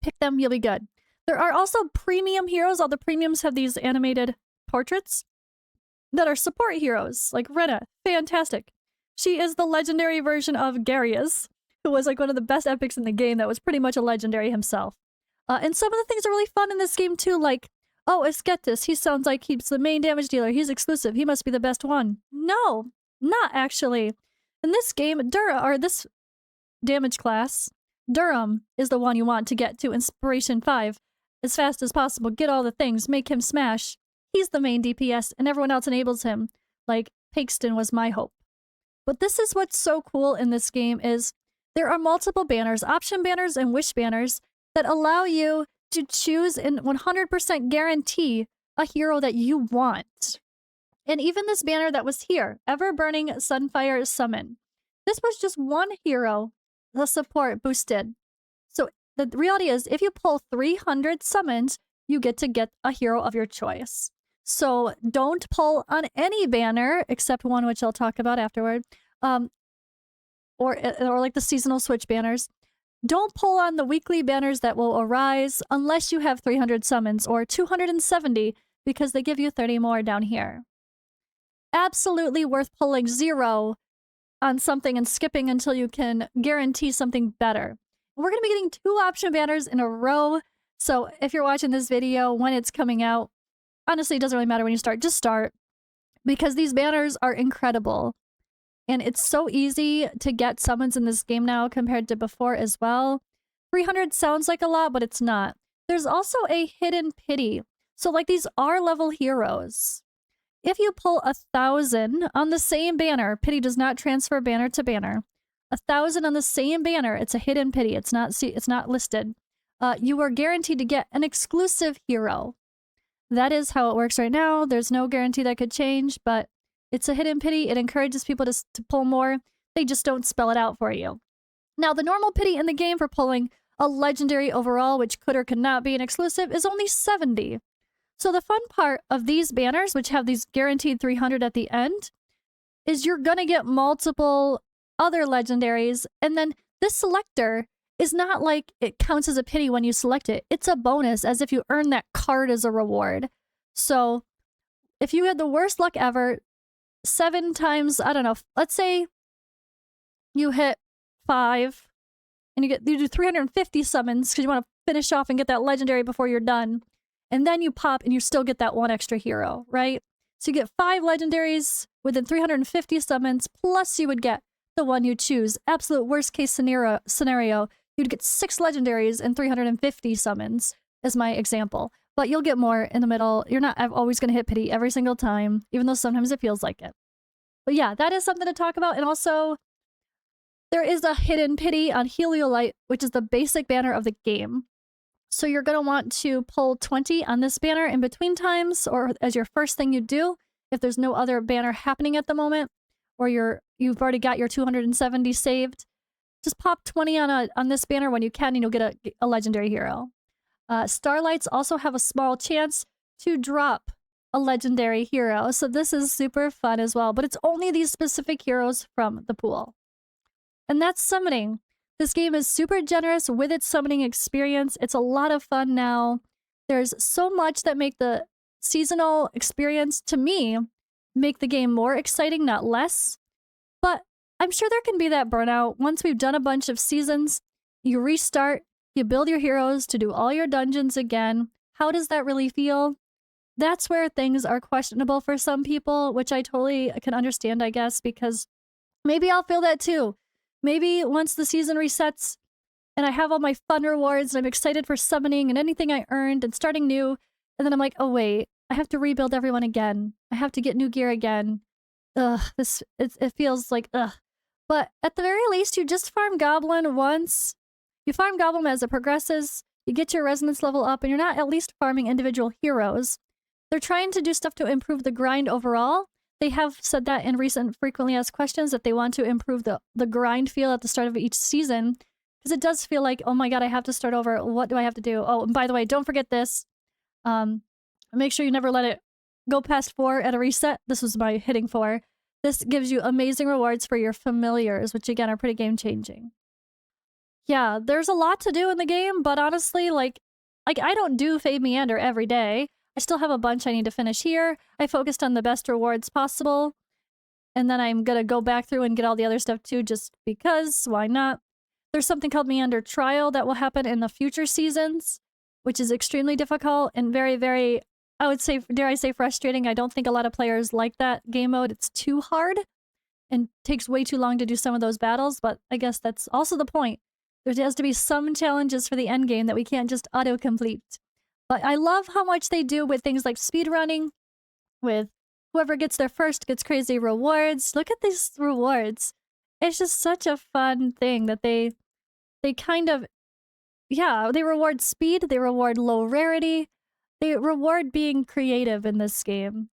Pick them, you'll be good. There are also premium heroes. All the premiums have these animated portraits that are support heroes, like Rena. Fantastic. She is the legendary version of Garius, who was like one of the best epics in the game that was pretty much a legendary himself. And some of the things are really fun in this game too, like, oh, Esketis, he sounds like he's the main damage dealer. He's exclusive. He must be the best one. No, not actually. In this game, this damage class, Durham is the one you want to get to Inspiration 5 as fast as possible. Get all the things, make him smash. He's the main DPS, and everyone else enables him. Like, Pakeston was my hope. But this is what's so cool in this game is there are multiple banners, option banners and wish banners, that allow you to choose and 100% guarantee a hero that you want. And even this banner that was here, Ever-Burning Sunfire Summon. This was just one hero the support boosted. So the reality is, if you pull 300 summons, you get to get a hero of your choice. So don't pull on any banner, except one which I'll talk about afterward, or like the seasonal switch banners. Don't pull on the weekly banners that will arise unless you have 300 summons or 270, because they give you 30 more down here. Absolutely worth pulling 0 on something and skipping until you can guarantee something better. We're going to be getting 2 option banners in a row. So if you're watching this video when it's coming out, honestly, it doesn't really matter when you start. Just start, because these banners are incredible. And it's so easy to get summons in this game now compared to before as well. 300 sounds like a lot, but it's not. There's also a hidden pity. So like these R-level heroes. If you pull 1,000 on the same banner, pity does not transfer banner to banner. 1,000 on the same banner, it's a hidden pity. It's not listed. You are guaranteed to get an exclusive hero. That is how it works right now. There's no guarantee that could change, but it's a hidden pity. It encourages people to pull more. They just don't spell it out for you. Now, the normal pity in the game for pulling a legendary overall, which could or could not be an exclusive, is only 70. So the fun part of these banners, which have these guaranteed 300 at the end, is you're going to get multiple other legendaries. And then this selector is not like it counts as a pity when you select it. It's a bonus, as if you earn that card as a reward. So if you had the worst luck ever, 7 times, I don't know, let's say you hit 5 and you do 350 summons because you want to finish off and get that legendary before you're done. And then you pop and you still get that 1 extra hero, right? So you get 5 legendaries within 350 summons, plus you would get the one you choose. Absolute worst case scenario, you'd get 6 legendaries and 350 summons, as my example. But you'll get more in the middle. You're not always going to hit pity every single time, even though sometimes it feels like it. But yeah, that is something to talk about. And also, there is a hidden pity on Heliolite, which is the basic banner of the game. So you're going to want to pull 20 on this banner in between times, or as your first thing you do, if there's no other banner happening at the moment, or you've already got your 270 saved. Just pop 20 on this banner when you can, and you'll get a legendary hero. Starlights also have a small chance to drop a legendary hero, so this is super fun as well, but it's only these specific heroes from the pool. And that's summoning. This game is super generous with its summoning experience. It's a lot of fun now. There's so much that make the seasonal experience, to me, make the game more exciting, not less. But I'm sure there can be that burnout. Once we've done a bunch of seasons, you restart, you build your heroes to do all your dungeons again. How does that really feel? That's where things are questionable for some people, which I totally can understand, I guess, because maybe I'll feel that too. Maybe once the season resets and I have all my fun rewards and I'm excited for summoning and anything I earned and starting new, and then I'm like, oh wait, I have to rebuild everyone again. I have to get new gear again. Ugh, it feels like ugh. But at the very least, you just farm Goblin once. You farm Goblin as it progresses, you get your resonance level up, and you're not at least farming individual heroes. They're trying to do stuff to improve the grind overall. They have said that in recent frequently asked questions that they want to improve the grind feel at the start of each season, because it does feel like, oh my god, I have to start over. What do I have to do? Oh, and by the way, don't forget this. Make sure you never let it go past 4 at a reset. This was my hitting 4. This gives you amazing rewards for your familiars, which again are pretty game changing. Yeah, there's a lot to do in the game, but honestly, like I don't do Fade Meander every day. I still have a bunch I need to finish here. I focused on the best rewards possible. And then I'm gonna go back through and get all the other stuff too, just because, why not? There's something called Meander Trial that will happen in the future seasons, which is extremely difficult and very, very, I would say, dare I say, frustrating. I don't think a lot of players like that game mode. It's too hard and takes way too long to do some of those battles, but I guess that's also the point. There has to be some challenges for the end game that we can't just auto-complete. But I love how much they do with things like speedrunning, with whoever gets there first gets crazy rewards. Look at these rewards. It's just such a fun thing that they kind of, yeah, they reward speed, they reward low rarity, they reward being creative in this game.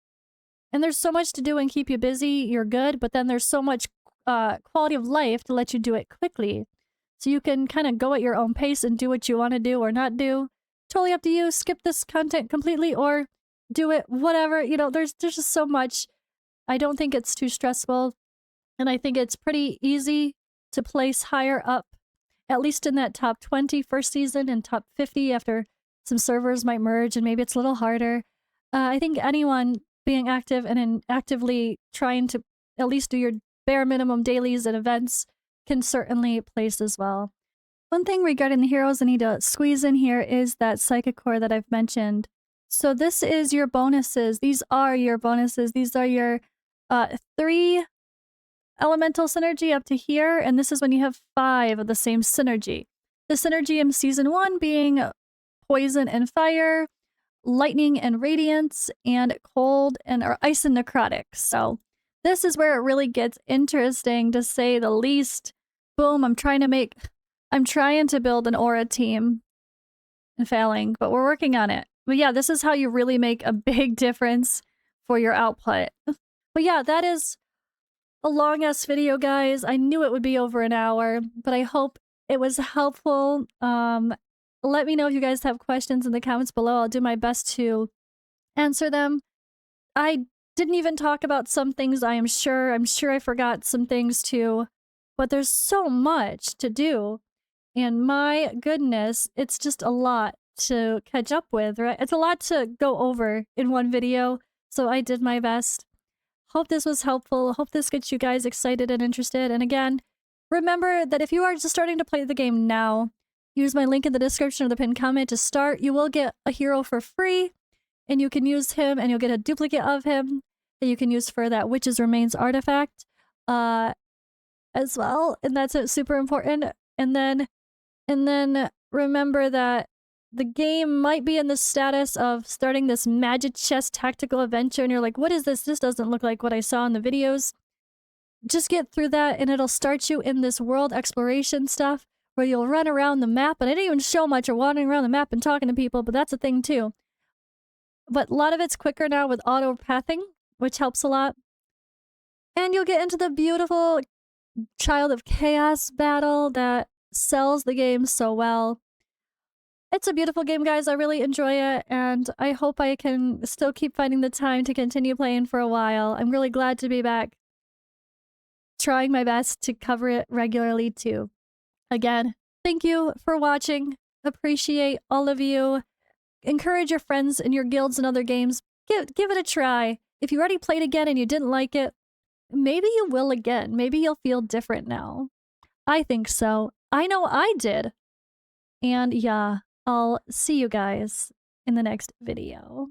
And there's so much to do and keep you busy, you're good, but then there's so much quality of life to let you do it quickly. So you can kind of go at your own pace and do what you want to do or not do. Totally up to you. Skip this content completely or do it, whatever. You know, there's just so much. I don't think it's too stressful. And I think it's pretty easy to place higher up, at least in that top 20 first season and top 50 after some servers might merge and maybe it's a little harder. I think anyone being active and actively trying to at least do your bare minimum dailies and events can certainly place as well. One thing regarding the heroes I need to squeeze in here is that Psychic Core that I've mentioned. So this is your bonuses. These are your bonuses. These are your 3 elemental synergy up to here, and this is when you have 5 of the same synergy. The synergy in Season 1 being Poison and Fire, Lightning and Radiance, and Cold and or Ice and Necrotic. So this is where it really gets interesting, to say the least. Boom, I'm trying to build an aura team and failing, but we're working on it. But yeah, this is how you really make a big difference for your output. But yeah, that is a long-ass video, guys. I knew it would be over an hour, but I hope it was helpful. Let me know if you guys have questions in the comments below. I'll do my best to answer them. I didn't even talk about some things, I'm sure. I'm sure I forgot some things too. But there's so much to do. And my goodness, it's just a lot to catch up with, right? It's a lot to go over in one video. So I did my best. Hope this was helpful. Hope this gets you guys excited and interested. And again, remember that if you are just starting to play the game now, use my link in the description or the pinned comment to start. You will get a hero for free, and you can use him, and you'll get a duplicate of him that you can use for that Witch's Remains artifact as well. And that's super important. And then remember that the game might be in the status of starting this Magichess tactical adventure, and you're like, what is this? This doesn't look like what I saw in the videos. Just get through that, and it'll start you in this world exploration stuff, where you'll run around the map, and I didn't even show much of wandering around the map and talking to people, but that's a thing too. But a lot of it's quicker now with auto pathing, which helps a lot. And you'll get into the beautiful Child of Chaos battle that sells the game so well. It's a beautiful game, guys. I really enjoy it, and I hope I can still keep finding the time to continue playing for a while. I'm really glad to be back, trying my best to cover it regularly too. Again, thank you for watching. Appreciate all of you. Encourage your friends in your guilds and other games. Give it a try. If you already played again and you didn't like it, maybe you will again. Maybe you'll feel different now. I think so. I know I did. And yeah, I'll see you guys in the next video.